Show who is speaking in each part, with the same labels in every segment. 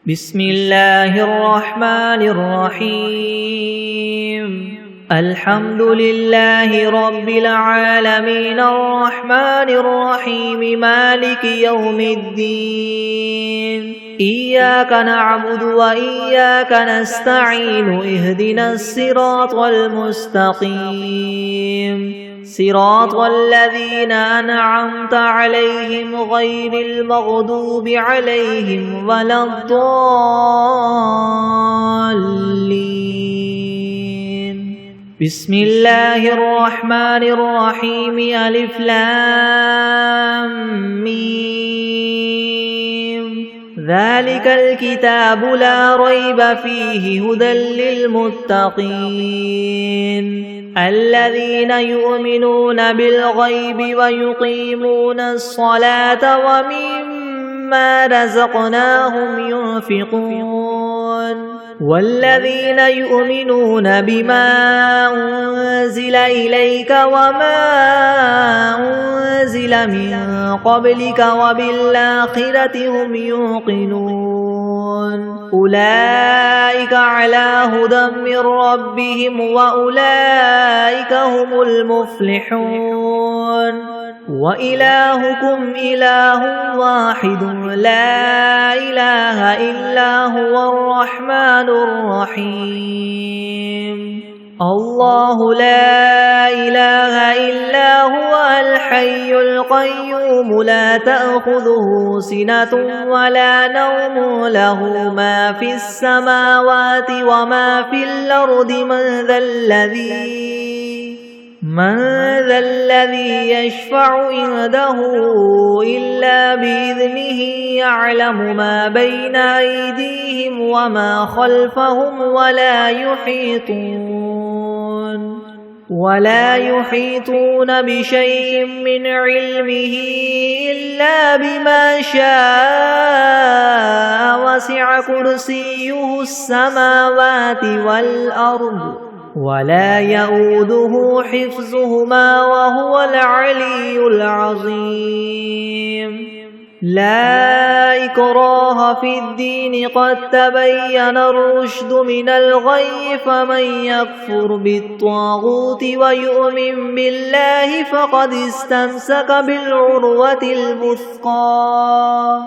Speaker 1: بسم الله الرحمن الرحيم الحمد لله رب العالمين الرحمن الرحيم مالك يوم الدين إياك نعبد وإياك نستعين اهدنا الصراط المستقيم صراط الذين أنعمت عليهم غير المغضوب عليهم ولا الضالين بسم الله الرحمن الرحيم ألف لام ميم ذلك الكتاب لا ريب فيه هدى للمتقين الذين يؤمنون بالغيب ويقيمون الصلاة ومما رزقناهم ينفقون والذين يؤمنون بما أنزل إليك وما أنزل من قبلك وبالآخرة هم يوقنون أولئك على هدى من ربهم وأولئك هم المفلحون وإلهكم إله واحد لا إله إلا هو الرحمن الرحيم الله لا إله إلا هو الحي القيوم لا تأخذه سنة ولا نوم له ما في السماوات وما في الأرض من ذا الذي يشفع عنده إلا بإذنه يعلم ما بين أيديهم وما خلفهم ولا يحيطون بشيء من علمه إلا بما شاء وسع كرسيه السماوات والأرض ولا يؤوده حفظهما وهو العلي العظيم لا إكراه في الدين قد تبين الرشد من الغي فمن يكفر بالطاغوت ويؤمن بالله فقد استمسك بالعروة الوثقى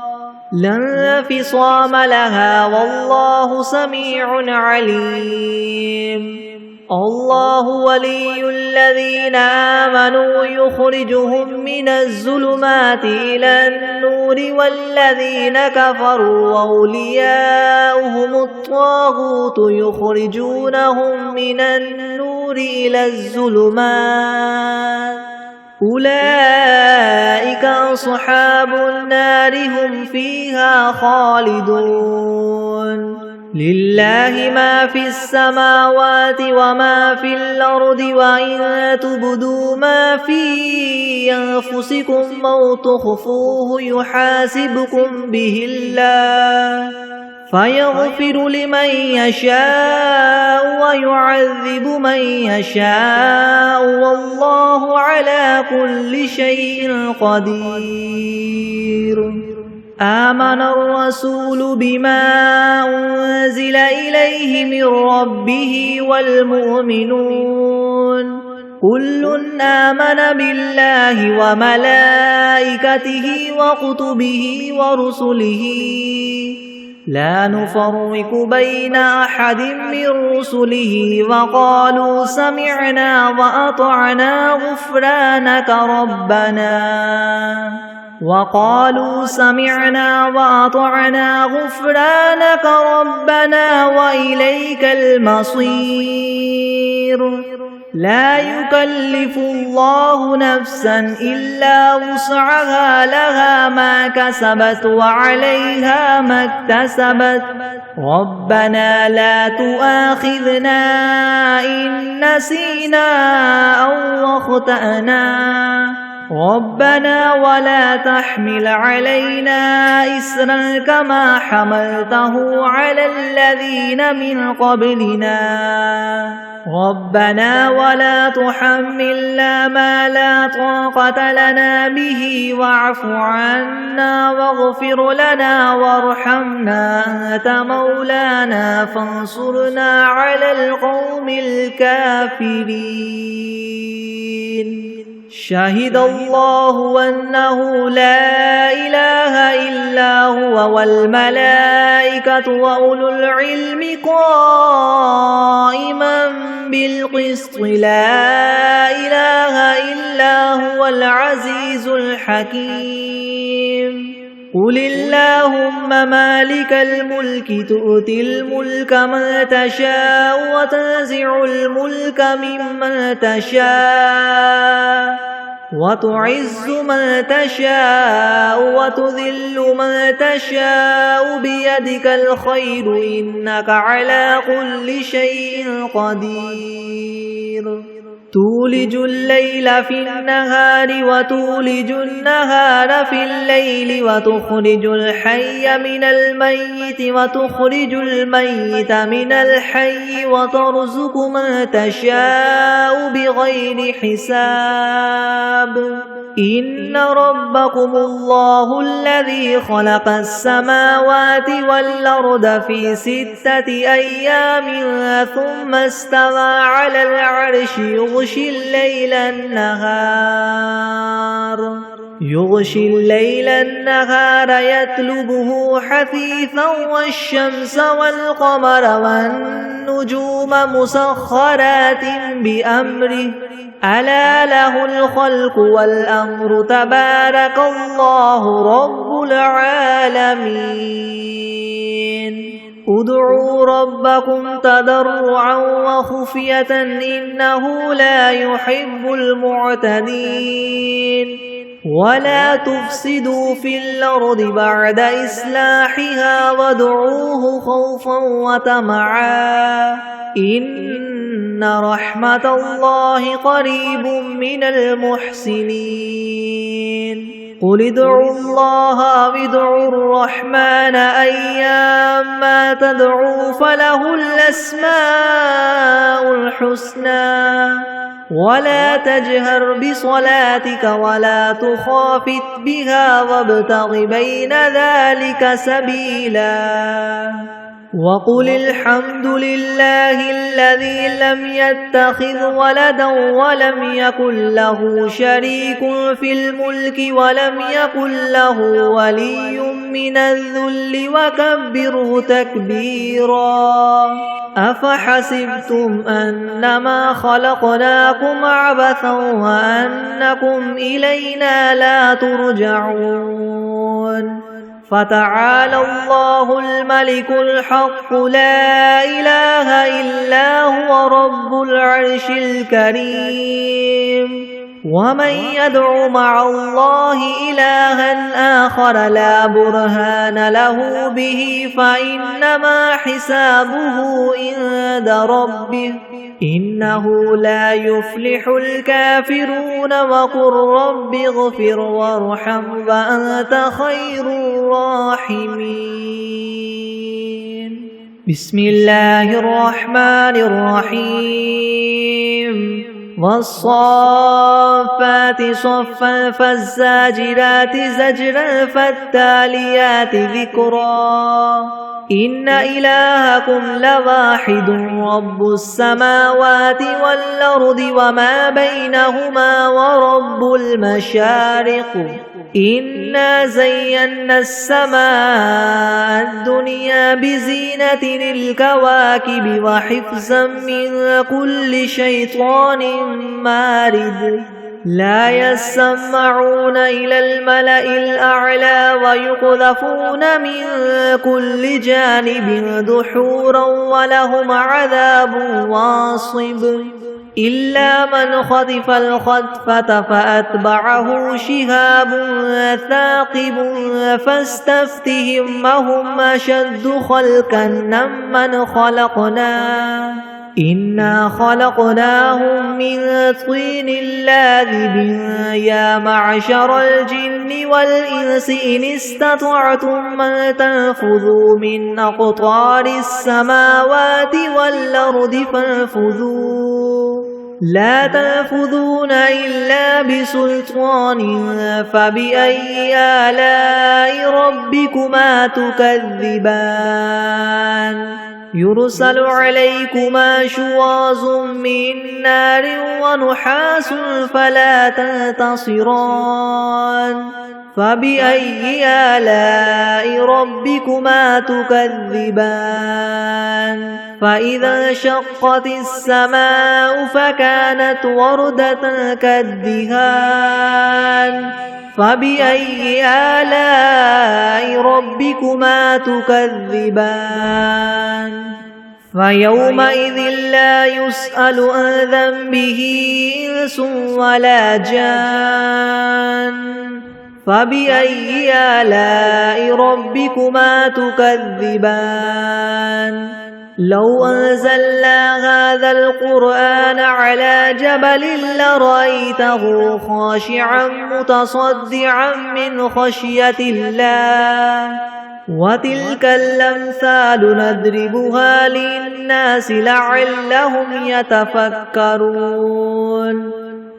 Speaker 1: لا انفصام لها والله سميع عليم الله ولي الذين آمنوا يخرجهم من الظلمات إلى النور والذين كفروا أولياؤهم الطاغوت يخرجونهم من النور إلى الظلمات أولئك أصحاب النار هم فيها خالدون لله ما في السماوات وما في الأرض وإن تبدوا ما في أنفسكم أو تخفوه يحاسبكم به الله فيغفر لمن يشاء ويعذب من يشاء والله على كل شيء قدير آمن الرسول بما أنزل إليه من ربه والمؤمنون كل آمن بالله وملائكته وكتبه ورسله لا نفرق بين أحد من رسله وقالوا سمعنا وأطعنا غفرانك ربنا وإليك المصير لا يكلف الله نفسا إلا وسعها لها ما كسبت وعليها ما اكتسبت ربنا لا تؤاخذنا إن نسينا أو أخطأنا ربنا ولا تحمل علينا إسرا كما حملته على الذين من قبلنا ربنا ولا تحملنا ما لا طاقة لنا به واعف عنا واغفر لنا وارحمنا أنت مولانا فانصرنا على القوم الكافرين شهد الله أنه لا إله إلا هو والملائكة وأولو العلم قائما بالقسط لا إله إلا هو العزيز الحكيم قل اللهم مالك الملك تؤتي الملك من تشاء وتنزع الملك ممن تشاء وتعز من تشاء وتذل من تشاء بيدك الخير إنك على كل شيء قدير تولج الليل في النهار وتولج النهار في الليل وتخرج الحي من الميت وتخرج الميت من الحي وترزق من تشاء بغير حساب إن ربكم الله الذي خلق السماوات والأرض في 6 أيام ثم استوى على العرش يغشي الليل النهار يطلبه حثيثا والشمس والقمر والنجوم مسخرات بأمره ألا له الخلق والأمر تبارك الله رب العالمين ادعوا ربكم تضرعا وخفية إنه لا يحب المعتدين ولا تفسدوا في الأرض بعد إصلاحها وادعوه خوفا وطمعا إن رحمة الله قريب من المحسنين قل ادعوا الله أو ادعوا الرحمن أيما تدعوا فله الأسماء الحسنى ولا تجهر بصلاتك ولا تخافت بها وابتغ بين ذلك سبيلا وقل الحمد لله الذي لم يتخذ ولدا ولم يكن له شريك في الملك ولم يكن له ولي من الذل وكبره تكبيرا أفحسبتم أنما خلقناكم عبثا وأنكم إلينا لا ترجعون فتعالى الله الملك الحق لا إله إلا هو رب العرش الكريم ومن يدع مع الله إلها آخر لا برهان له به فإنما حسابه عند ربه إنه لا يفلح الكافرون وقل رب اغفر وارحم وأنت خير الراحمين بسم الله الرحمن الرحيم والصافات صفا فالزاجرات زجرا فالتاليات ذكرا إن إلهكم لواحد رب السماوات والأرض وما بينهما ورب المشارق إنا زينا السماء الدنيا بزينة الكواكب وحفظا من كل شيطان مارد لا يسمعون إلى الملأ الأعلى ويقذفون من كل جانب دحورا ولهم عذاب واصب إلا من خطف الخطفة فأتبعه شهاب ثاقب فاستفتهم هم أشد خلقا ممن خلقنا إنا خلقناهم من طين لاذب يا معشر الجن والإنس إن استطعتم أن تنفذوا من أقطار السماوات والأرض فانفذوا لا تنفذون إلا بسلطان فبأي آلاء ربكما تكذبان يرسل عليكما شواظ من نار ونحاس فلا تنتصران فبأي آلاء ربكما تكذبان فإذا انشقت السماء فكانت وردة كالدهان فبأي آلاء ربكما تكذبان فيومئذ لا يسأل عن ذنبه إنس ولا جان فبأي آلاء ربكما تكذبان لو أنزلنا هذا القرآن على جبل لرأيته خاشعا متصدعا من خشية الله وتلك الأمثال نضربها للناس لعلهم يتفكرون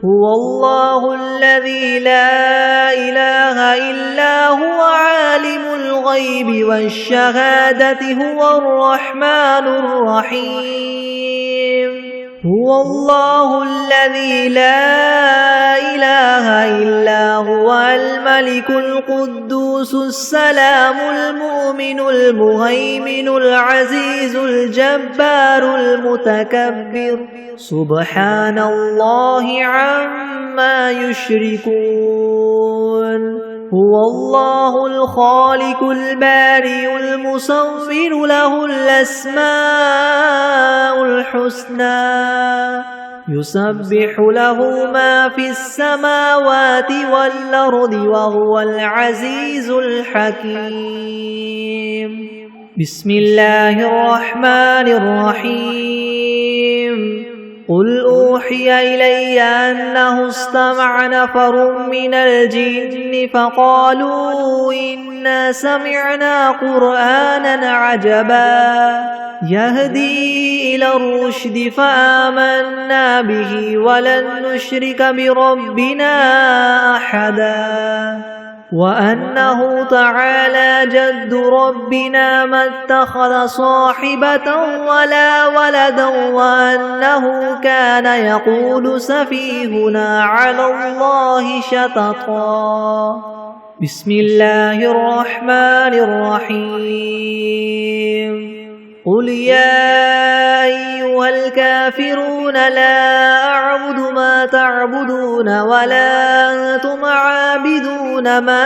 Speaker 1: هو الله الذي لا إله إلا هو عالم الغيب والشهادة هو الرحمن الرحيم هو الله الذي لا إله إلا هو الملك القدوس السلام المؤمن المهيمن العزيز الجبار المتكبر سبحان الله عما يشركون هو الله الخالق البارئ المصور له الأسماء الحسنى يسبح له ما في السماوات والأرض وهو العزيز الحكيم بسم الله الرحمن الرحيم قل أوحي إلي أنه استمع نفر من الجن فقالوا إنا سمعنا قرآنا عجبا يهدي إلى الرشد فآمنا به ولن نشرك بربنا أحدا وأنه تعالى جد ربنا ما اتخذ صاحبة ولا ولدا وأنه كان يقول سفيهنا على الله شططا بسم الله الرحمن الرحيم قل يا أيها الكافرون لا أعبد ما تعبدون ولا أنتم عابدون ما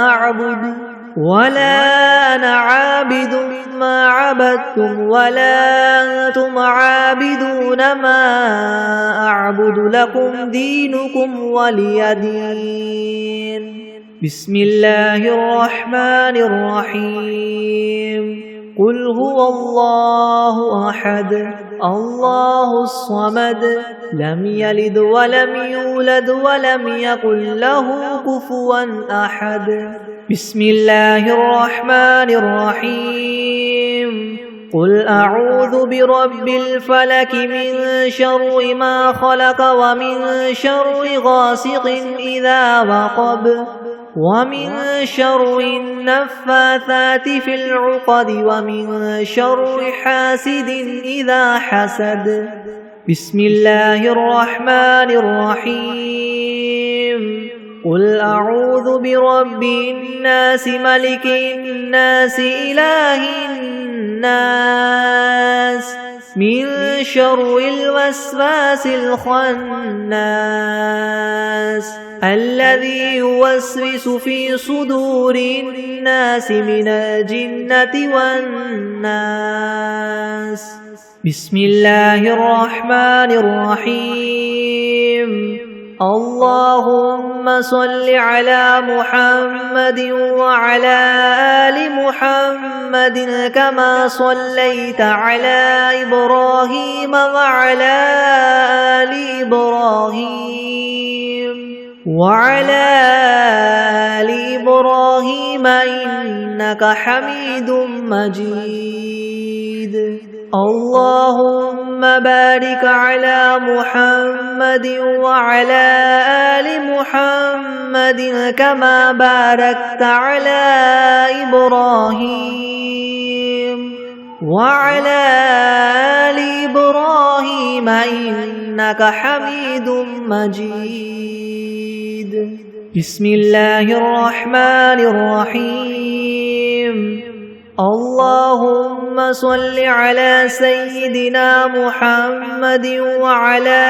Speaker 1: أعبد ولا أنا عابد ما عبدتم ولا أنتم عابدون ما أعبد لكم دينكم ولي دين بسم الله الرحمن الرحيم قل هو الله أحد الله الصمد لم يلد ولم يولد ولم يكن له كفوا أحد بسم الله الرحمن الرحيم قل أعوذ برب الفلك من شر ما خلق ومن شر غاسق إذا وقب ومن شر النفاثات في العقد ومن شر حاسد إذا حسد بسم الله الرحمن الرحيم قل أعوذ برب الناس ملك الناس إله الناس من شر الوسواس الخناس الذي يوسوس في صدور الناس من الجنة والناس بسم الله الرحمن الرحيم اللهم صل على محمد وعلى آل محمد كما صليت على إبراهيم وعلى آل إبراهيم إنك حميد مجيد. اللهم بارك على محمد وعلى آل محمد كما باركت على إبراهيم وعلى آل إبراهيم إنك حميد مجيد. بسم الله الرحمن الرحيم. اللهم صل على سيدنا محمد وعلى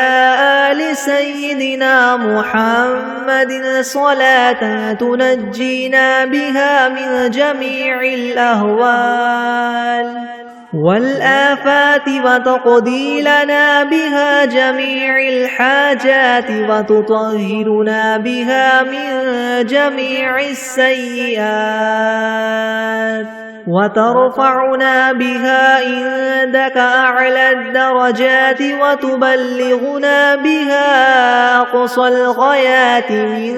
Speaker 1: آل سيدنا محمد صلاة تنجينا بها من جميع الأهوال والآفات وتقضي لنا بها جميع الحاجات وتطهرنا بها من جميع السيئات وترفعنا بها عندك أعلى الدرجات وتبلغنا بها أقصى الغايات من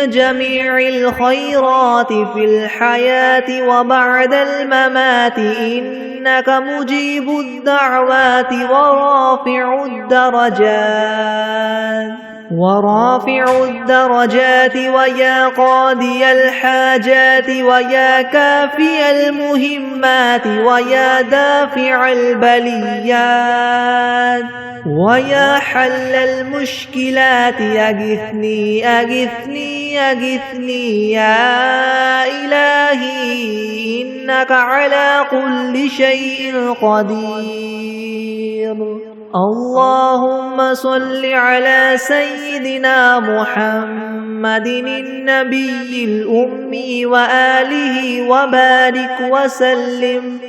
Speaker 1: جميع الخيرات في الحياة وبعد الممات إنك مجيب الدعوات ورافع الدرجات ويا قاضي الحاجات ويا كافي المهمات ويا دافع البليات ويا حل المشكلات أغثني أغثني أغثني يا إلهي إنك على كل شيء قدير. اللهم صل على سيدنا محمد النبي الأمي وآله وبارك وسلم.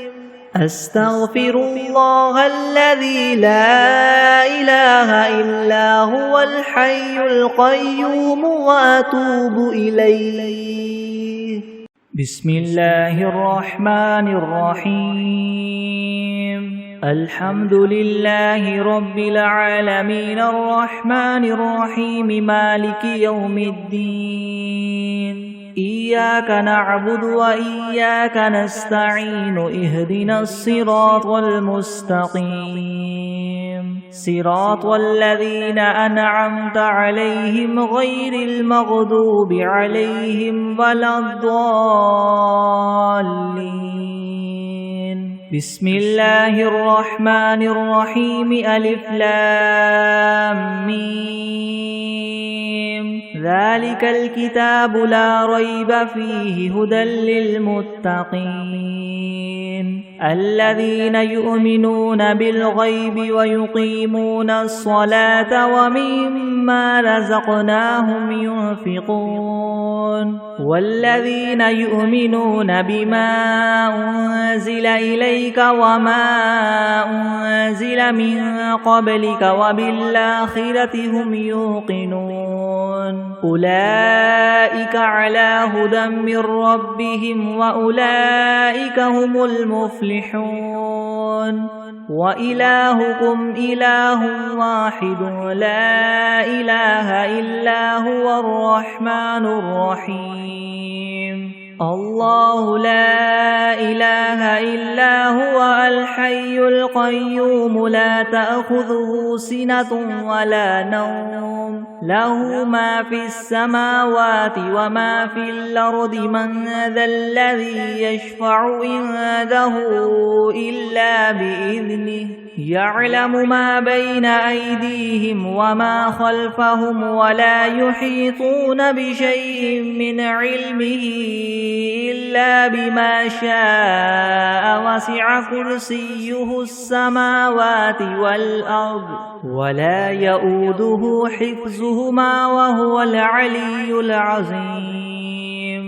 Speaker 1: أستغفر الله الذي لا إله إلا هو الحي القيوم وأتوب إليه. بسم الله الرحمن الرحيم. الحمد لله رب العالمين الرحمن الرحيم مالك يوم الدين. إياك نعبد وإياك نستعين اهدنا الصراط المستقيم صراط الذين أنعمت عليهم غير المغضوب عليهم ولا الضالين. بسم الله الرحمن الرحيم. ألف لام ميم. ذلك الكتاب لا ريب فيه هدى للمتقين الذين يؤمنون بالغيب ويقيمون الصلاة ومما رزقناهم ينفقون والذين يؤمنون بما أنزل إليك وما أنزل من قبلك وبالآخرة هم يوقنون أولئك على هدى من ربهم وأولئك هم المفلحون. وإلهكم إله واحد لا إله إلا هو الرحمن الرحيم. الله لا إله إلا هو الحي القيوم لا تأخذه سنة ولا نوم له ما في السماوات وما في الأرض من ذا الذي يشفع عنده إلا بإذنه يعلم ما بين أيديهم وما خلفهم ولا يحيطون بشيء من علمه إلا بما شاء وسع كرسيه السماوات والأرض ولا يؤوده حفظهما وهو العلي العظيم.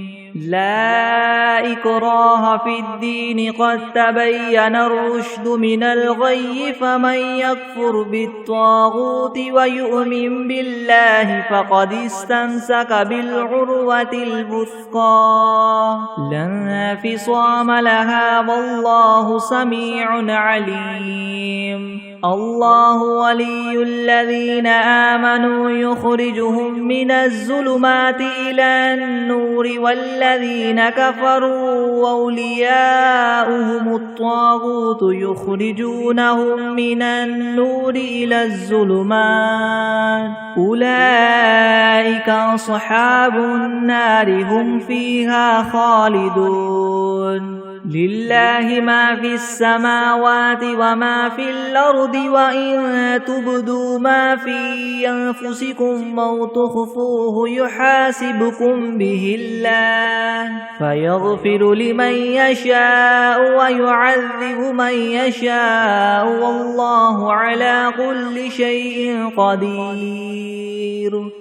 Speaker 1: لا إكراه في الدين قد تبين الرشد من الغي فمن يكفر بالطاغوت ويؤمن بالله فقد استمسك بالعروة الوثقى لا انفصام لها والله سميع عليم الله ولي الذين آمنوا يخرجهم من الظلمات إلى النور والذين كفروا أولياؤهم الطاغوت يخرجونهم من النور إلى الظلمات أولئك أصحاب النار هم فيها خالدون لله ما في السماوات وما في الأرض وإن تبدوا ما في أنفسكم أو تخفوه يحاسبكم به الله فيغفر لمن يشاء ويعذب من يشاء والله على كل شيء قدير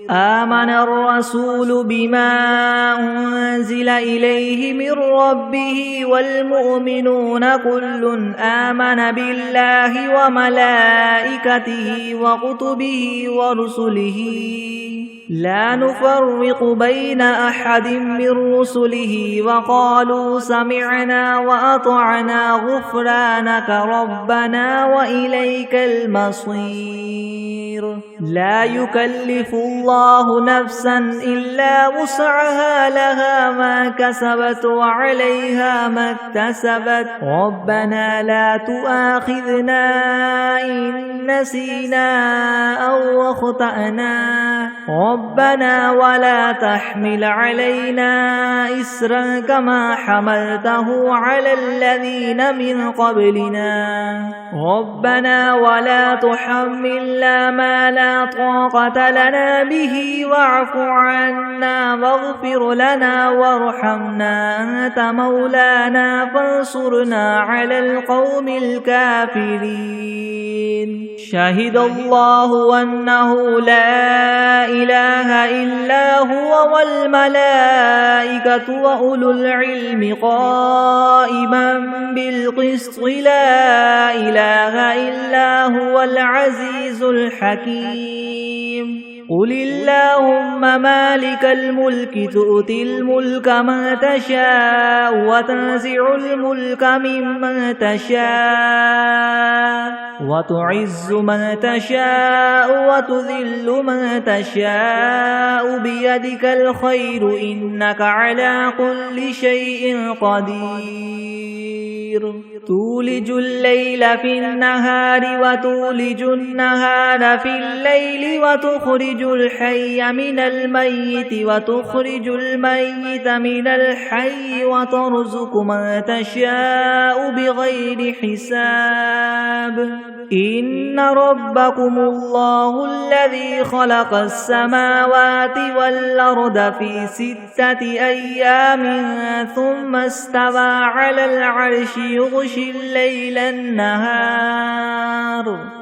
Speaker 1: آمن الرسول بما أنزل إليه من ربه والمؤمنون كل آمن بالله وملائكته وكتبه ورسله لا نفرق بين أحد من رسله وقالوا سمعنا وأطعنا غفرانك ربنا وإليك المصير لا يكلف الله نفسا إلا وسعها لها ما كسبت وعليها ما اكتسبت ربنا لا تؤاخذنا إن نسينا أو أخطأنا ربنا ولا تحمل علينا إسرا كما حملته على الذين من قبلنا ربنا ولا تحملنا ما لا طاقة لنا به واعف عنا واغفر لنا وارحمنا أنت مولانا فانصرنا على القوم الكافرين شهد الله أنه لا إله إلا هو والملائكة وأولو العلم قائما بالقسط لا إله إلا هو العزيز الحكيم قل اللهم مالك الملك تؤتي الملك من تشاء وتنزع الملك ممن تشاء وتعز من تشاء وتذل من تشاء بيدك الخير إنك على كل شيء قدير تولج الليل في النهار وتولج النهار في الليل وتخرج الحي من الميت وتخرج الميت من الحي وترزق من تشاء بغير حساب إن ربكم الله الذي خلق السماوات والأرض في 6 أيام ثم استوى على العرش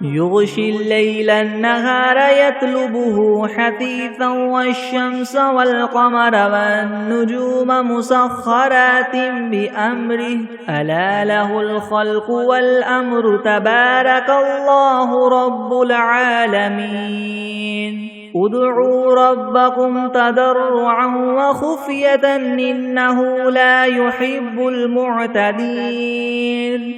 Speaker 1: يغشي الليل النهار يطلبه حثيثا والشمس والقمر والنجوم مسخرات بأمره ألا له الخلق والأمر تبارك الله رب العالمين ادعوا ربكم تضرعا وخفية إنه لا يحب المعتدين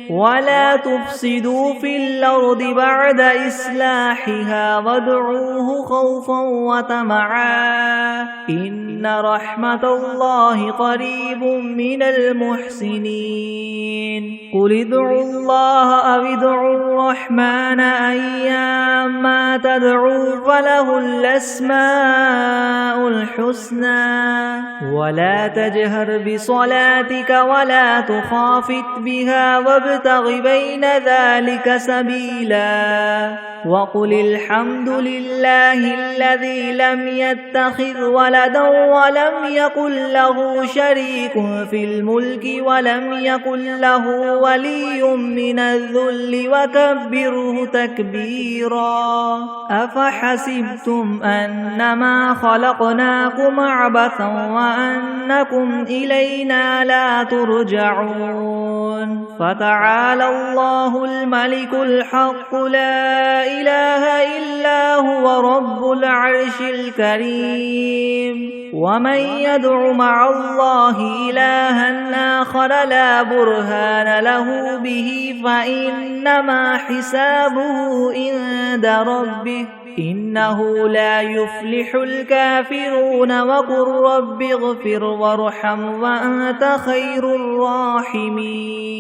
Speaker 1: ولا تفسدوا في الأرض بعد إصلاحها وادعوه خوفا وطمعا إن رحمة الله قريب من المحسنين قل ادعوا الله أو ادعوا الرحمن أيما تدعوا فله الأسماء الحسنى ولا تجهر بصلاتك ولا تخافت بها وابتغ بين ذلك سبيلا وقل الحمد لله الذي لم يتخذ ولدا ولم يكن له شريك في الملك ولم يكن له ولي من الذل وكبره تكبيرا أفحسبتم أنما خلقناكم عبثا وأنكم إلينا لا ترجعون فتعالى الله الملك الحق لا إله إلا هو رب العرش الكريم ومن يدع مع الله إلها آخر لا برهان له به فإنما حسابه عند ربه إنه لا يفلح الكافرون وقل رب اغفر وارحم وأنت خير الراحمين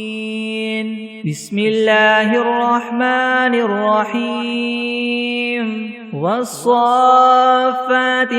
Speaker 1: بسم الله الرحمن الرحيم والصافات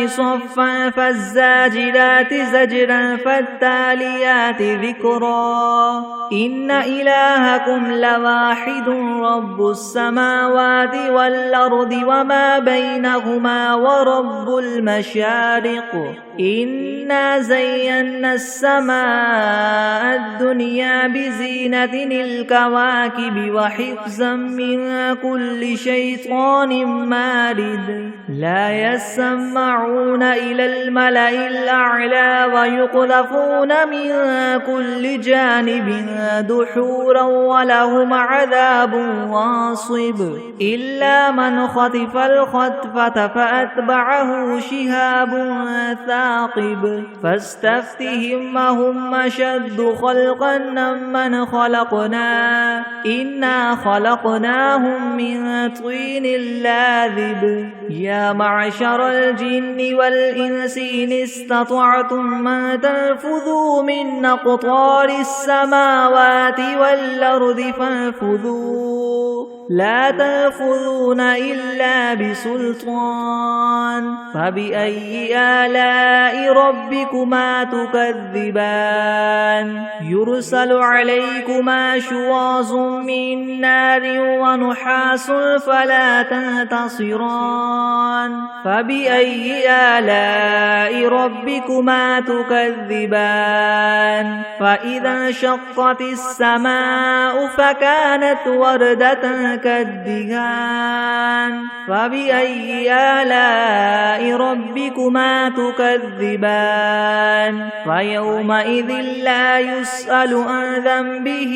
Speaker 1: صفا فالزاجرات زجرا فالتاليات ذكرا إن إلهكم لواحد رب السماوات والأرض وما بينهما ورب المشارق إنا زينا السماء الدنيا بزينة الكواكب وحفظا من كل شيطان مارد لا يسمعون إلى الملأ الأعلى ويقذفون من كل جانب دحورا ولهم عذاب واصب إلا من خطف الخطفة فأتبعه شهاب ثاقب فاستفتهم أهم أشد خلقا ممن خلقنا إنا خلقناهم من طين لاذب يا معشر الجن والإنس إن استطعتم أن تنفذوا من أقطار السماوات والأرض فانفذوا لا تنفذون إلا بسلطان فبأي آلاء ربكما تكذبان يرسل عليكما شواظ من نار ونحاس فلا تنتصران فبأي آلاء ربكما تكذبان فإذا انشقت السماء فكانت وردة كالدهان فبأي آلاء ربكما تكذبان فيومئذ لا يسأل عن ذنبه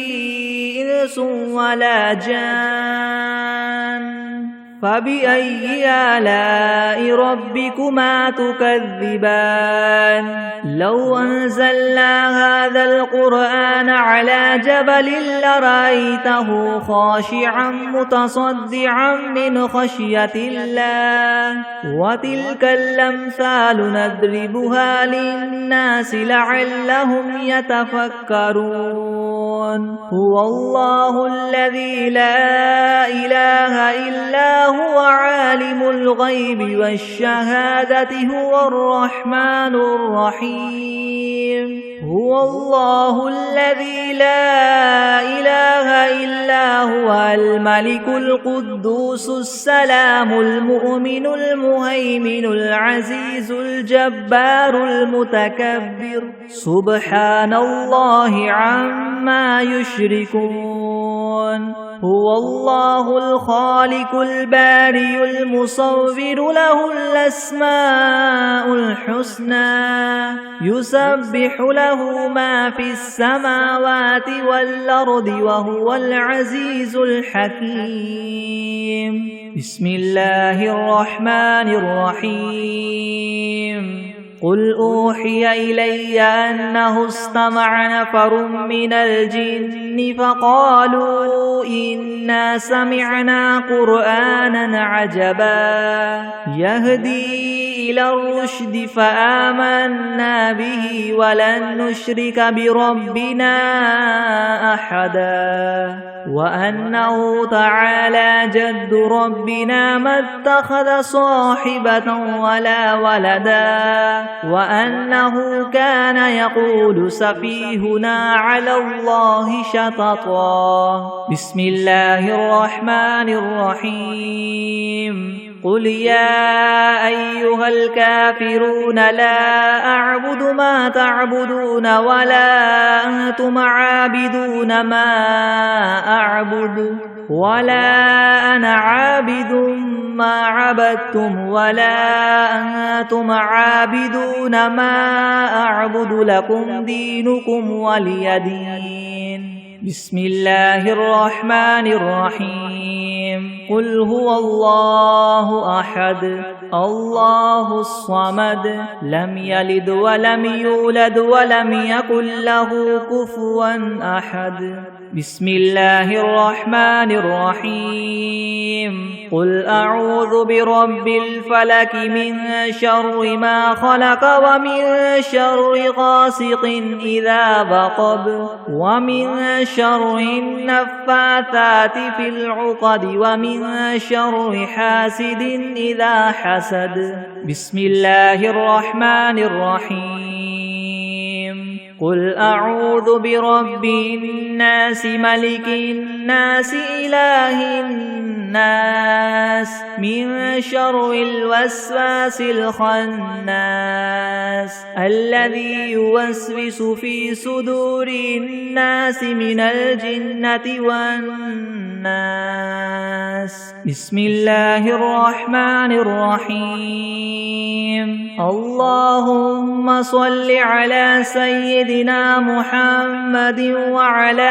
Speaker 1: إنس ولا جان فبأي آلاء ربكما تكذبان لو أنزلنا هذا القرآن على جبل لرأيته خاشعا متصدعا من خشية الله وتلك الأمثال نضربها للناس لعلهم يتفكرون هو الله الذي لا إله إلا هو عالم الغيب والشهادة هو الرحمن الرحيم هو الله الذي لا إله إلا هو الملك القدوس السلام المؤمن المهيمن العزيز الجبار المتكبر سبحان الله عما يشركون هو الله الخالق البارئ المصور له الأسماء الحسنى يسبح له ما في السماوات والأرض وهو العزيز الحكيم بسم الله الرحمن الرحيم قل أوحي إلي أنه استمع نفر من الجن فقالوا إنا سمعنا قرآنا عجبا يهدي إلى الرشد فآمنا به ولن نشرك بربنا أحدا وأنه تعالى جد ربنا ما اتخذ صاحبة ولا ولدا وأنه كان يقول سفيهنا على الله شططا. بسم الله الرحمن الرحيم. قل يا أيها الكافرون لا أعبد ما تعبدون ولا أنتم عابدون ما أعبد ولا أنا عابد ما عبدتم ولا أنتم عابدون ما أعبد لكم دينكم ولي دين. بسم الله الرحمن الرحيم. قل هو الله أحد الله الصمد لم يلد ولم يولد ولم يكن له كفوا أحد. بسم الله الرحمن الرحيم. قل أعوذ برب الفلك من شر ما خلق ومن شر غاسق إذا وقب ومن شر النفاثات في العقد ومن شر حاسد إذا حسد. بسم الله الرحمن الرحيم. قل أعوذ برب الناس ملك الناس إله الناس من شر الوسواس الخناس الذي يوسوس في صدور الناس من الجنة والناس. بسم الله الرحمن الرحيم. اللهم صل على سيدنا محمد وعلى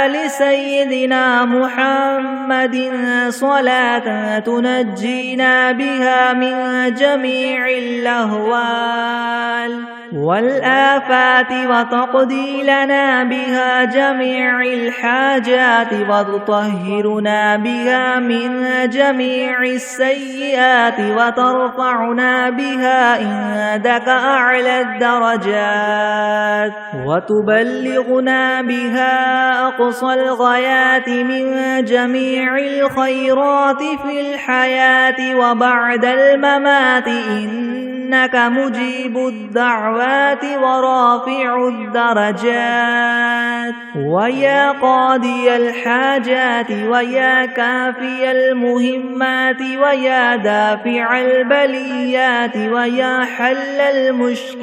Speaker 1: آل سيدنا محمد صلاة تنجينا بها من جميع الأهوال والآفات وتقضي لنا بها جميع الحاجات وتطهرنا بها من جميع السيئات وترفعنا بها عندك أعلى الدرجات وتبلغنا بها أقصى الغايات من جميع الخيرات في الحياة وبعد الممات إنك مجيب الدعوات ورافع الدرجات ويا قاضي الحاجات ويا كافي المهمات ويا دافع البليات ويا حل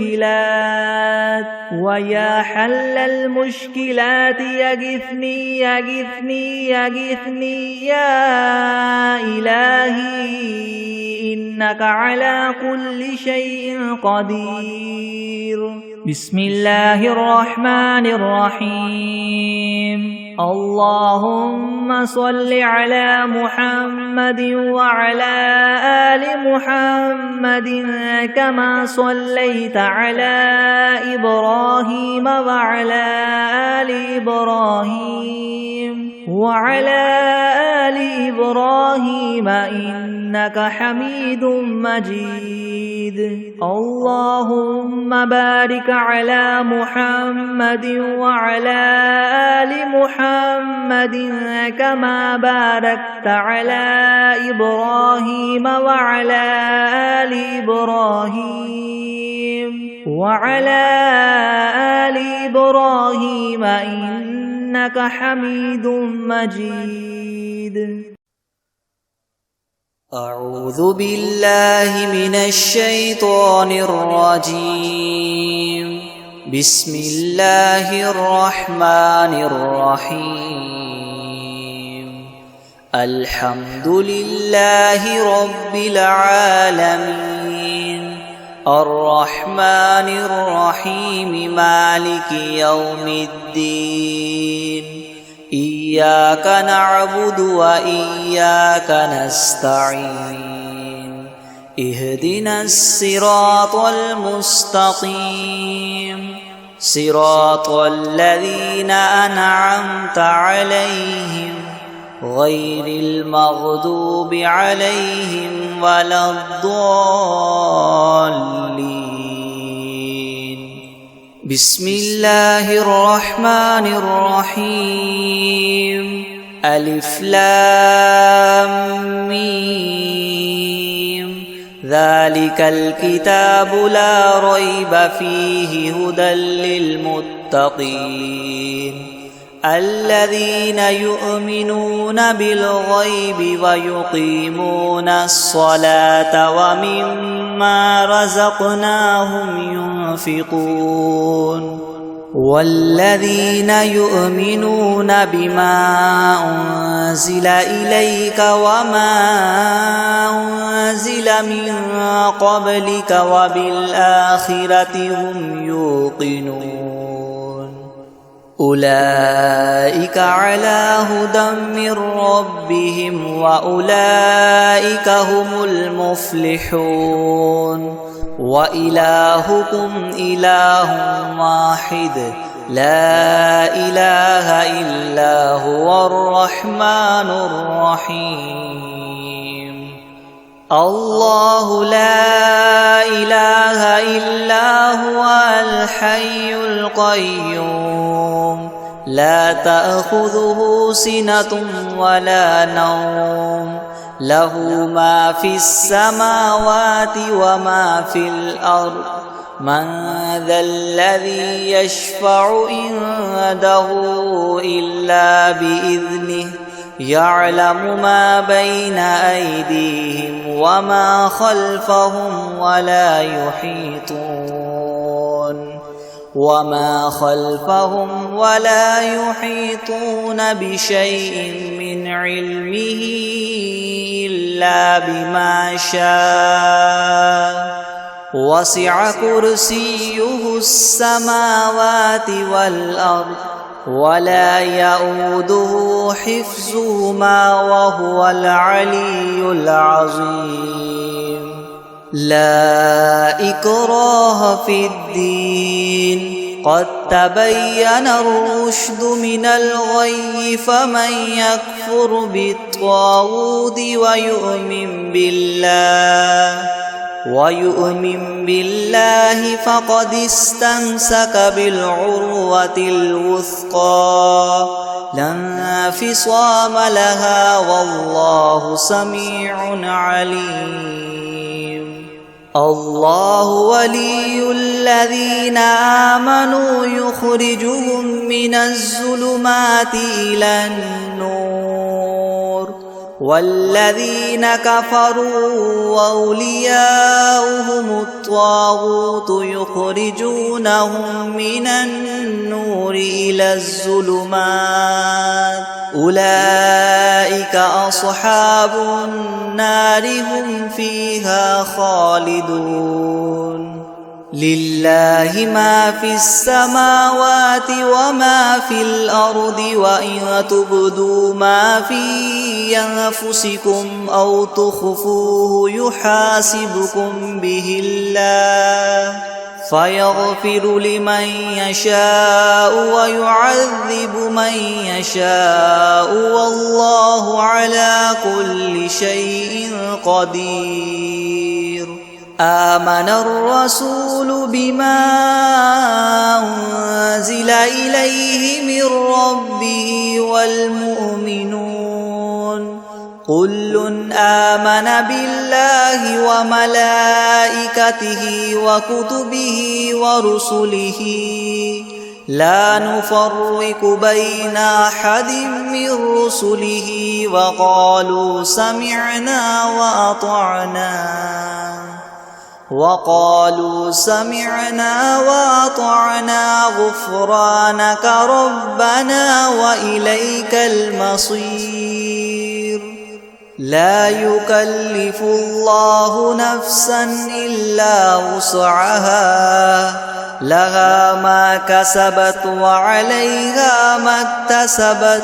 Speaker 1: المشكلات ويا حل المشكلات يغثني يغثني يغثني يا إلهي إنك على كل شيء قدير. بسم الله الرحمن الرحيم. اللهم صل على محمد وعلى آل محمد كما صليت على إبراهيم وعلى آل إبراهيم وعلى آل إبراهيم إنك حميد مجيد. اللهم بارك على محمد وعلى آل محمد كما باركت على إبراهيم وعلى آل إبراهيم وعلى آل إبراهيم إنك حميد مجيد.
Speaker 2: أعوذ بالله من الشيطان الرجيم. بسم الله الرحمن الرحيم. الحمد لله رب العالمين الرحمن الرحيم مالك يوم الدين إياك نعبد وإياك نستعين اهدنا الصراط المستقيم صراط الذين أنعمت عليهم غير المغضوب عليهم ولا الضالين. بسم الله الرحمن الرحيم ألف لام ميم ذلك الكتاب لا ريب فيه هدى للمتقين الذين يؤمنون بالغيب ويقيمون الصلاة ومما رزقناهم ينفقون والذين يؤمنون بما أنزل إليك وما أنزل من قبلك وبالآخرة هم يوقنون أولئك على هدى من ربهم وأولئك هم المفلحون وإلهكم إله واحد لا إله إلا هو الرحمن الرحيم الله لا إله إلا هو الحي القيوم لا تأخذه سنة ولا نوم له ما في السماوات وما في الأرض من ذا الذي يشفع عنده إلا بإذنه يعلم ما بين أيديهم وما خلفهم ولا يحيطون بشيء من علمه إلا بما شاء وسع كرسيه السماوات والأرض ولا يؤوده حفظهما وهو العلي العظيم لا إكراه في الدين قد تبين الرشد من الغي فمن يكفر بالطاغوت ويؤمن بالله فقد استمسك بالعروة الوثقى لا انفصام لها والله سميع عليم الله ولي الذين آمنوا يخرجهم من الظلمات إلى النور والذين كفروا أولياؤهم الطاغوت يخرجونهم من النور إلى الظلمات أولئك أصحاب النار هم فيها خالدون لله ما في السماوات وما في الأرض وإن تبدوا ما في أنفسكم أو تخفوه يحاسبكم به الله فيغفر لمن يشاء ويعذب من يشاء والله على كل شيء قدير آمن الرسول بما أنزل إليه من ربه والمؤمنون كل آمن بالله وملائكته وكتبه ورسله لا نفرق بين أحد من رسله وقالوا سمعنا وأطعنا غفرانك ربنا وإليك المصير لا يكلف الله نفسا إلا وسعها لها ما كسبت وعليها ما اكتسبت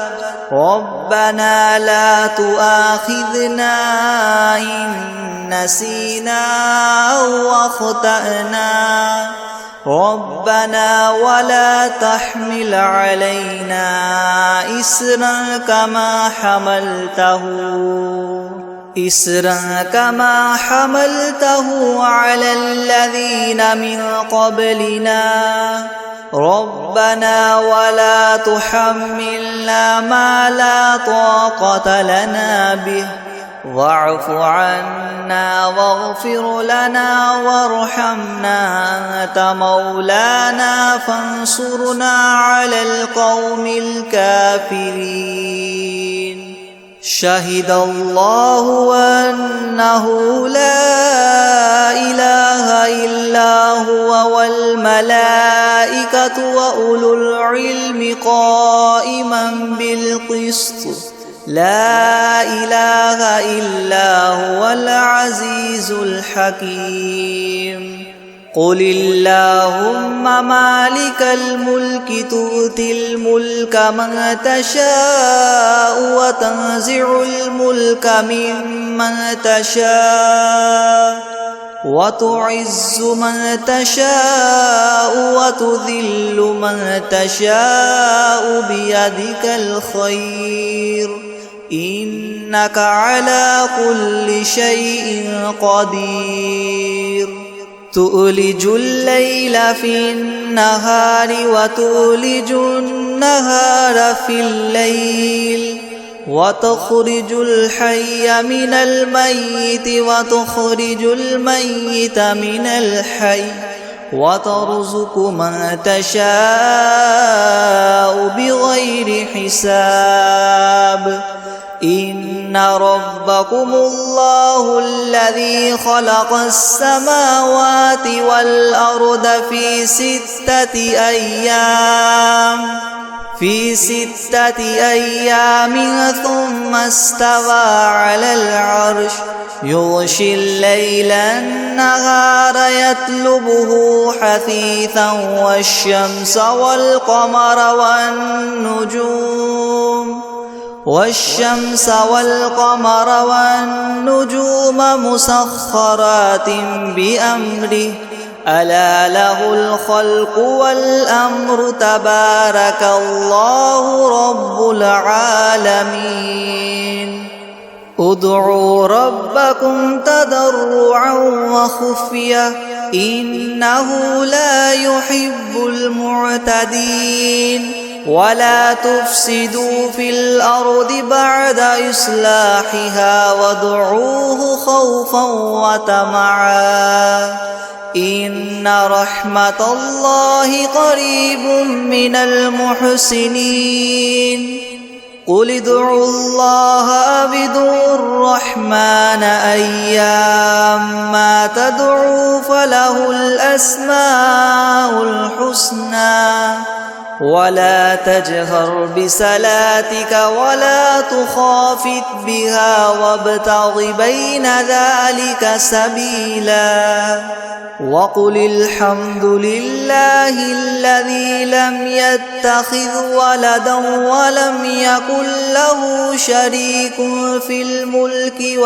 Speaker 2: ربنا لا تؤاخذنا إن نسينا أو أخطأنا ربنا ولا تحمل علينا إسرا كما حملته على الذين من قبلنا ربنا ولا تحملنا ما لا طاقة لنا به واعف عنا واغفر لنا وارحمنا أنت مولانا فانصرنا على القوم الكافرين شهد الله أنه لا إله إلا هو والملائكة وأولو العلم قائما بالقسط لا إله إلا هو العزيز الحكيم قل اللهم مالك الملك تؤتي الملك من تشاء وتنزع الملك ممن تشاء وتعز من تشاء وتذل من تشاء بيدك الخير إنك على كل شيء قدير تؤلج الليل في النهار وتؤلج النهار في الليل وتخرج الحي من الميت وتخرج الميت من الحي وترزق من تشاء بغير حساب إن ربكم الله الذي خلق السماوات والأرض في 6 أيام ثم استوى على العرش يغشي الليل النهار يطلبه حثيثا والشمس والقمر والنجوم مسخرات بأمره ألا له الخلق والأمر تبارك الله رب العالمين ادعوا ربكم تضرعا وخفية إنه لا يحب المعتدين ولا تفسدوا في الأرض بعد إصلاحها وادعوه خوفا وطمعا إن رحمة الله قريب من المحسنين قل ادعوا الله أو ادعوا الرحمن أيما تدعوا فله الأسماء الحسنى ولا تجهر بصلاتك ولا تخافت بها وابتغ بين ذلك سبيلا وقل الحمد لله الذي لم يتخذ ولدا ولم يكن له شريك في الملك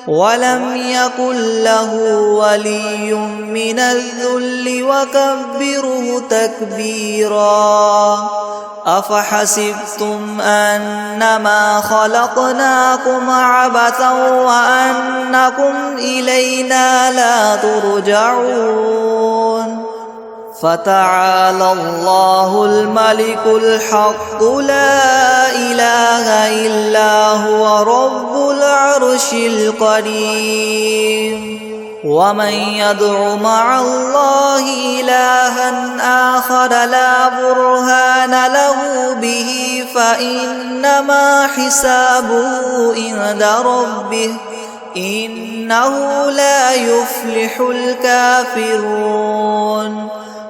Speaker 2: ولم يكن له ولي من الذل وكبره تكبيرا أفحسبتم أنما خلقناكم عبثا وأنكم إلينا لا ترجعون فتعالى الله الملك الحق لا إله إلا هو رب العرش الكريم ومن يدع مع الله إلها آخر لا برهان له به فإنما حسابه عند ربه إنه لا يفلح الكافرون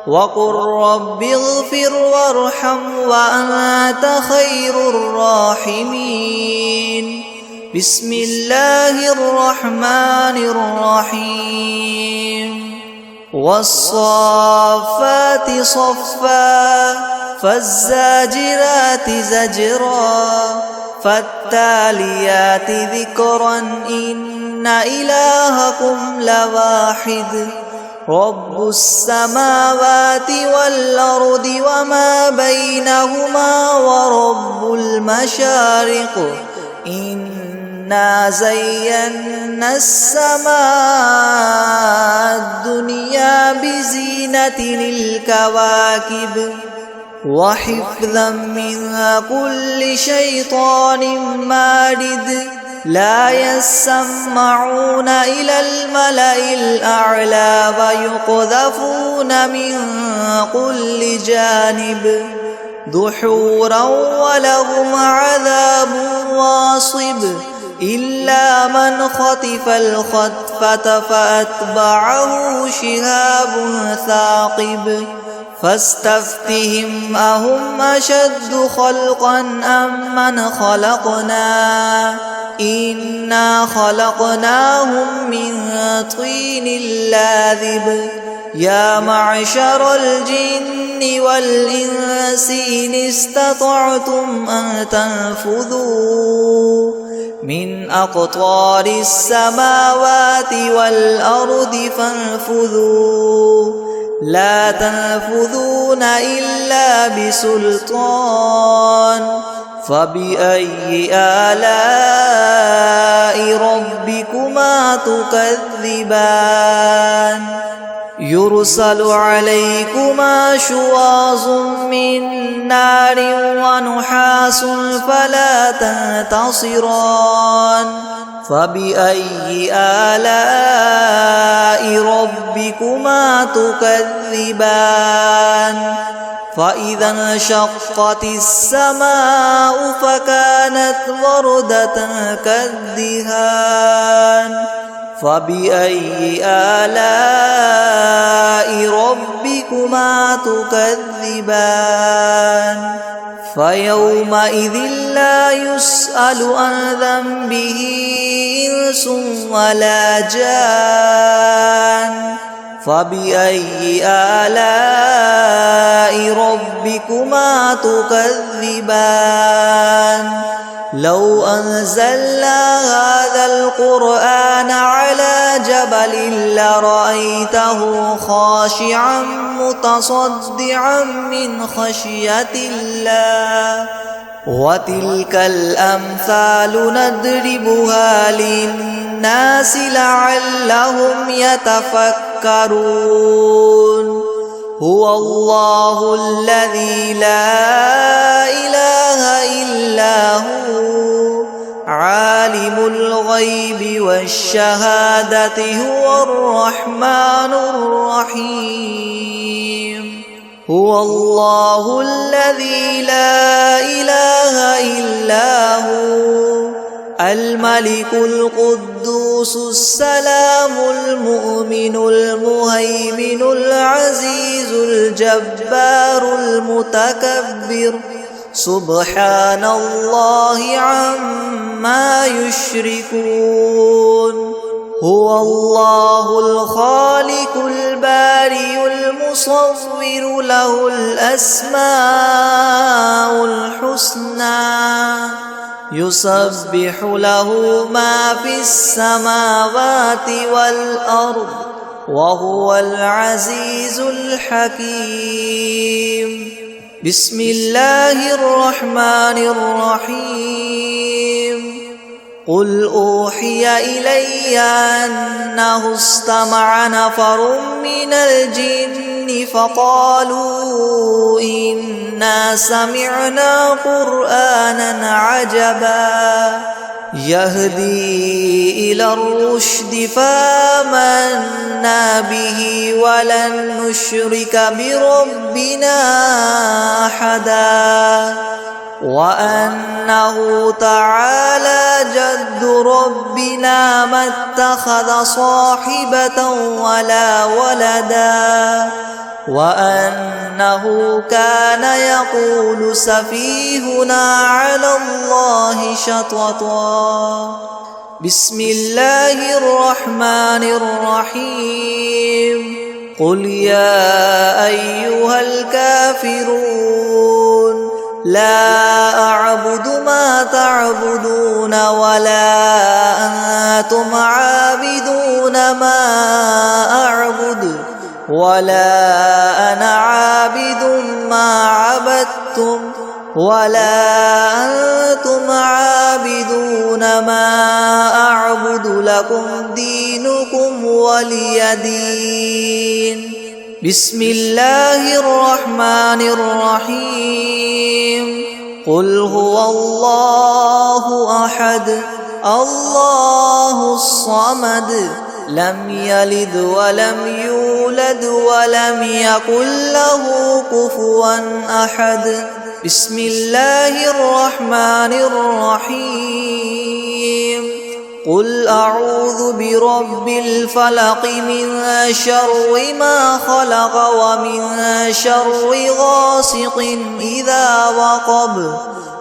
Speaker 2: وقل رب اغفر وارحم وأنت خير الراحمين بسم الله الرحمن الرحيم والصافات صفا فالزاجرات زجرا فالتاليات ذكرا إن إلهكم لواحد رب السماوات والأرض وما بينهما ورب المشارق إنه إنا زينا السماء الدنيا بزينة الكواكب وحفظا من كل شيطان مارد لا يسمعون إلى الملأ الأعلى ويقذفون من كل جانب دحورا ولهم عذاب واصب إلا من خطف الخطفة فأتبعه شهاب ثاقب فاستفتهم أهم أشد خلقا أم من خلقنا إنا خلقناهم من طين لاذب يا معشر الجن والإنس إن استطعتم أن تنفذوا من أقطار السماوات والأرض فانفذوا لا تنفذون إلا بسلطان فبأي آلاء ربكما تكذبان يرسل عليكما شواظ من نار ونحاس فلا تنتصران فبأي آلاء ربكما تكذبان فإذا انشقت السماء فكانت وردة كالدهان فبأي آلاء ربكما تكذبان فيومئذ لا يسأل عن ذنبه إنس ولا جان فبأي آلاء ربكما تكذبان لو أنزلنا هذا القرآن على جبل لرأيته خاشعا متصدعا من خشية الله وتلك الأمثال نضربها للناس لعلهم يتفكرون هو الله الذي لا إله إلا هو عالم الغيب والشهادة هو الرحمن الرحيم هو الله الذي لا إله إلا هو الملك القدوس السلام المؤمن المهيمن العزيز الجبار المتكبر سبحان الله عما يشركون هو الله الخالق البارئ المصور له الأسماء الحسنى يسبح له ما في السماوات والأرض وهو العزيز الحكيم بسم الله الرحمن الرحيم قل أوحي إلي أنه استمع نفر من الجن فقالوا إنا سمعنا قرآنا عجبا يهدي إلى الرشد فآمنا به ولن نشرك بربنا أحدا وأنه تعالى جد ربنا ما اتخذ صاحبة ولا ولدا وأنه كان يقول سفيهنا على الله شططا بسم الله الرحمن الرحيم قل يا أيها الكافرون لا أعبد ما تعبدون ولا أنتم عابدون ما أعبد ولا أنا عابد ما عبدتم ولا أنتم عابدون ما أعبد لكم دينكم ولي دين بسم الله الرحمن الرحيم قل هو الله أحد الله الصمد لم يلد ولم يولد ولم يكن له كفوا أحد بسم الله الرحمن الرحيم قل أعوذ برب الفلق من شر ما خلق ومن شر غاسق إذا وقب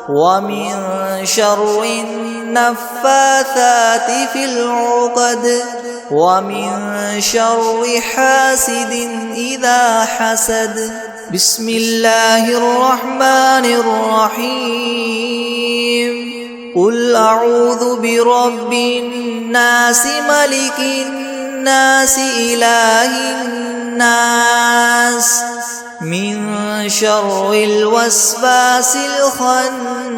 Speaker 2: ومن شر النفاثات في العقد ومن شر حاسد إذا حسد بسم الله الرحمن الرحيم قل أعوذ برب الناس ملك الناس إله الناس من شر الوسواس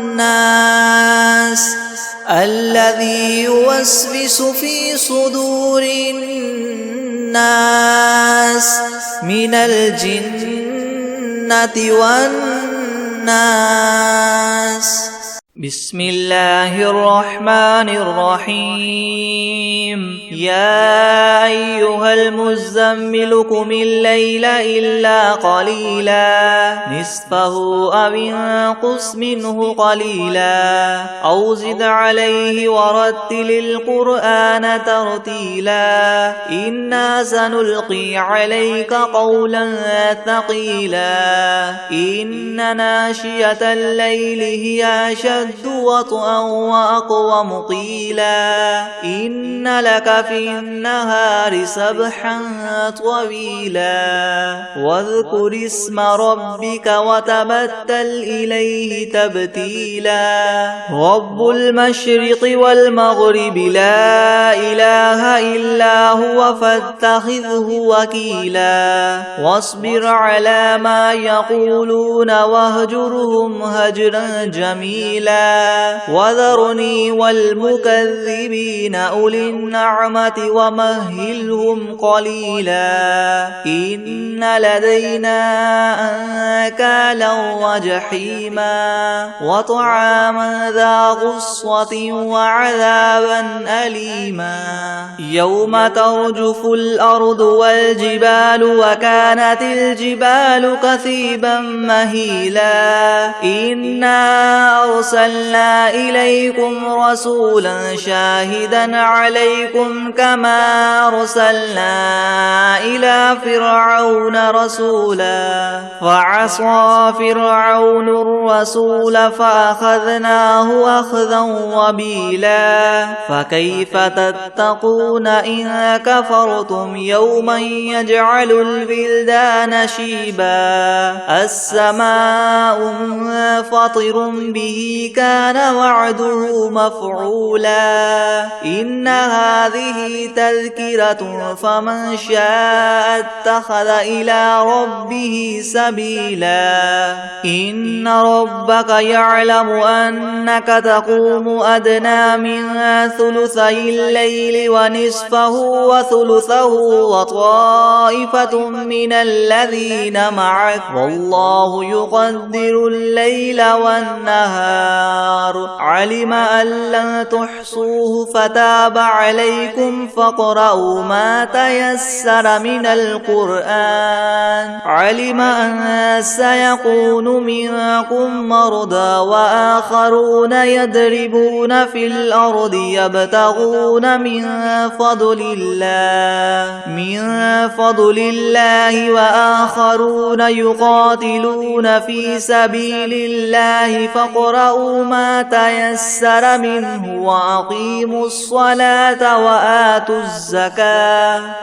Speaker 2: الخناس الذي يوسوس في صدور الناس من الجنة والناس بسم الله الرحمن الرحيم يا أيها المزمل قم الليل إلا قليلا نصفه أو انقص منه قليلا أو زد عليه ورتل القرآن ترتيلا إنا سنلقي عليك قولا ثقيلا إن ناشية الليل هي أشد وطئا وأقوم قيلا إن لك في النهار سبحا طويلا واذكر اسم ربك وتبتل إليه تبتيلا رب المشرق والمغرب لا إله إلا هو فاتخذه وكيلا واصبر على ما يقولون واهجرهم هجرا جميلا وذرني والمكذبين أولي النعمة ومهلهم قليلا إن لدينا أنكالا وجحيما وطعاما ذا غصة وعذابا أليما يوم ترجف الأرض والجبال وكانت الجبال كثيبا مهيلا إنا أرسلنا إليكم رسولا شاهدا عليكم كما أرسلنا إلى فرعون رسولا فعصى فرعون الرسول فأخذناه أخذا وبيلا فكيف تتقون إن كفرتم يوما يجعل البلدان شيبا السماء منفطر به كان وعده مفعولا إن هذه تذكرة فمن شاء اتخذ إلى ربه سبيلا إن ربك يعلم أنك تقوم أدنى من ثلثي الليل ونصفه وثلثه وطائفة من الذين معك والله يقدر الليل والنهار علم أن لن تحصوه فتاب عليكم فاقرؤوا ما تيسر من القرآن علم أن سيكون منكم مرضى وآخرون يضربون في الأرض يبتغون من فضل الله وآخرون يقاتلون في سبيل الله فاقرؤوا فاقرؤوا ما تيسر منه وأقيموا الصلاة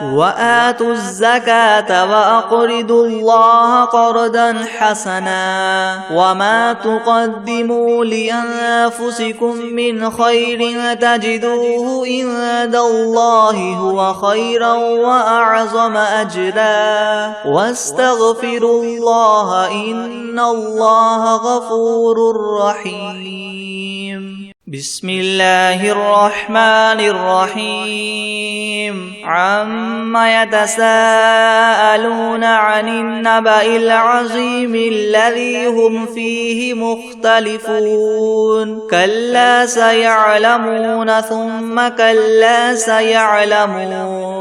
Speaker 2: وآتوا الزكاة وأقرضوا الله قرضا حسنا وما تقدموا لأنفسكم من خير تجدوه عند الله هو خيرا وأعظم أجرا واستغفروا الله إن الله غفور رحيم. بسم الله الرحمن الرحيم. عما يتساءلون عن النبأ العظيم الذي هم فيه مختلفون كلا سيعلمون ثم كلا سيعلمون.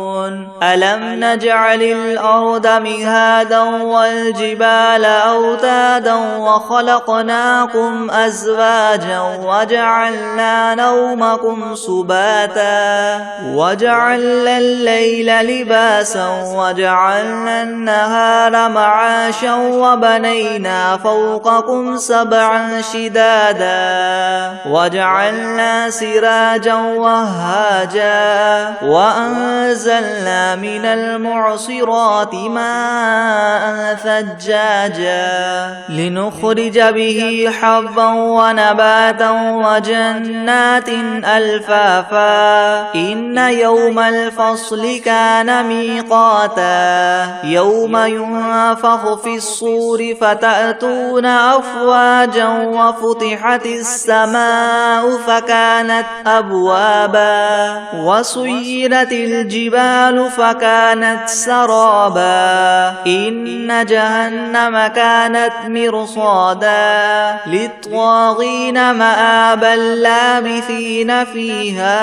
Speaker 2: ألم نجعل الأرض مهادا والجبال أوتادا وخلقناكم أزواجا وجعلنا نومكم سباتا وجعلنا الليل لباسا وجعلنا النهار معاشا وبنينا فوقكم سبعا شدادا وجعلنا سراجا وهاجا وأنزلنا من المعصرات ماء ثجاجا لنخرج به حبا ونباتا وجنات ألفافا. إن يوم الفصل كان ميقاتا يوم ينفخ في الصور فتأتون أفواجا وفتحت السماء فكانت أبوابا وسيرت الجبال فكانت سرابا. إن جهنم كانت مرصادا للطاغين مآبا لابثين فيها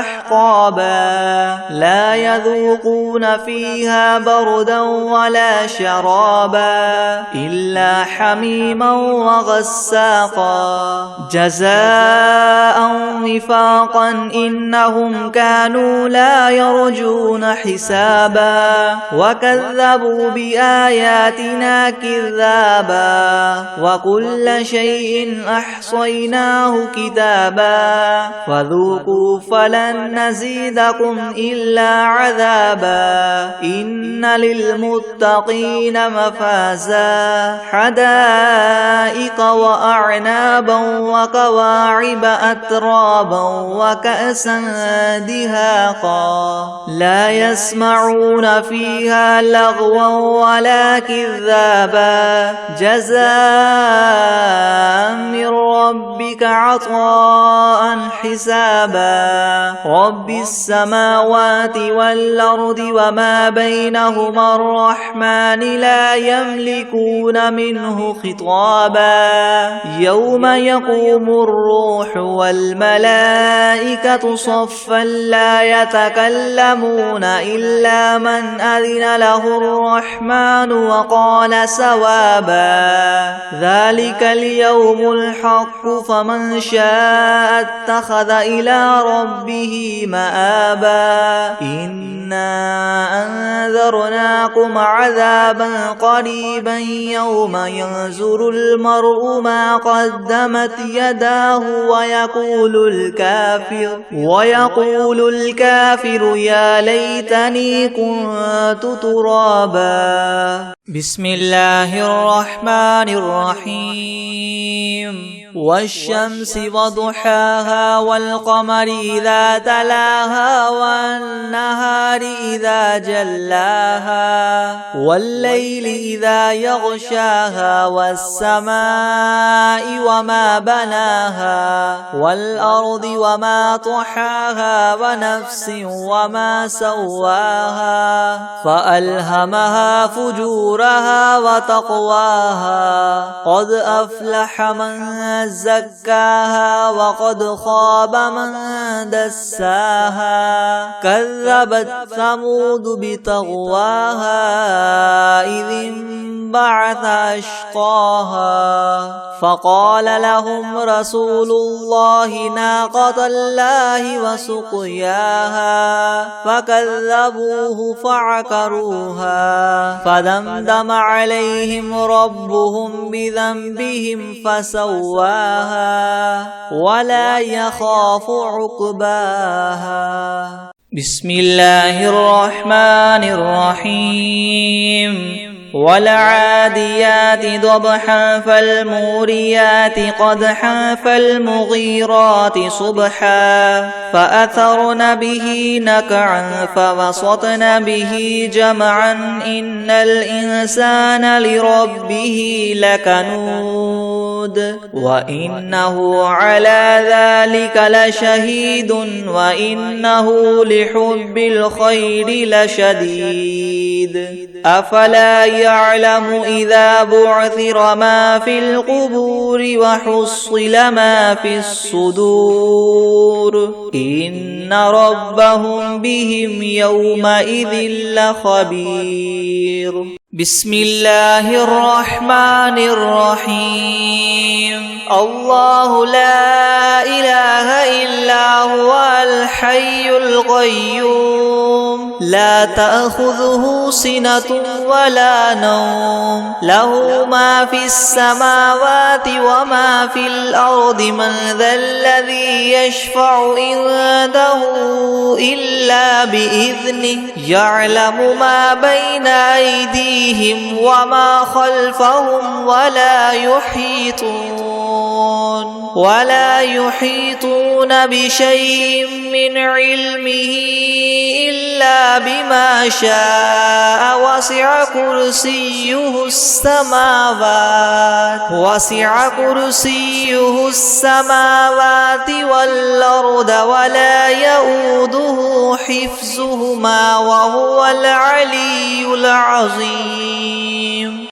Speaker 2: أحقابا لا يذوقون فيها بردا ولا شرابا إلا حميما وغساقا جزاء وفاقا إنهم كانوا لا يرجون حسابا وكذبوا بآياتنا كذابا وكل شيء أحصيناه كتابا فذوقوا فلن نزيدكم إلا عذابا. إن للمتقين مفازا حدائق وأعنابا وكواعب أترابا وكأسا دهاقا لا يسمعون فيها لغوا ولا كذابا جزاء من ربك عطاء حسابا. رب السماوات والأرض وما بينهما الرحمن لا يملكون منه خطابا. يوم يقوم الروح والملائكة صفا لا يتكلمون إلا من أذن له الرحمن وقال سوابا. ذلك اليوم الحق فمن شاء اتخذ إلى ربه مآبا. إنا أنذرناكم عذابا قريبا يوم ينظر المرء ما قدمت يداه ويقول الكافر يا ليتني كنت ترابا. بسم الله الرحمن الرحيم. والشمس وضحاها والقمر إذا تلاها والنهار إذا جلاها والليل إذا يغشاها والسماء وما بناها والأرض وما طحاها ونفس وما سواها فألهمها فجورها وتقواها. قد أفلح من زكاها وقد خاب من دساها. كذبت ثمود بطغواها إذ انبعث أشقاها فقال لهم رسول الله ناقة الله وسقياها فكذبوه فعقروها فدمدم عليهم ربهم بذنبهم فسواها ولا يخاف عقباها.
Speaker 3: بسم الله الرحمن الرحيم. والعاديات ضبحا فالموريات قدحا فالمغيرات صبحا فأثرن به نقعا فوسطن به جمعا إن الإنسان لربه لكنود وإنه على ذلك لشهيد وإنه لحب الخير لشديد. أفلا يعلم إذا بعثر ما في القبور وحصل ما في الصدور إن ربهم بهم يومئذ لخبير. بسم الله الرحمن الرحيم. الله لا إله إلا هو الحي القيوم لا تأخذه سنة ولا نوم له ما في السماوات وما في الأرض من ذا الذي يشفع عنده إلا بإذنه يعلم ما بين أيديهم وما خلفهم ولا يحيطون بشيء من علمه إلا بما شاء وسع كرسيه السماوات والأرض ولا يؤوده حفظهما وهو العلي العظيم.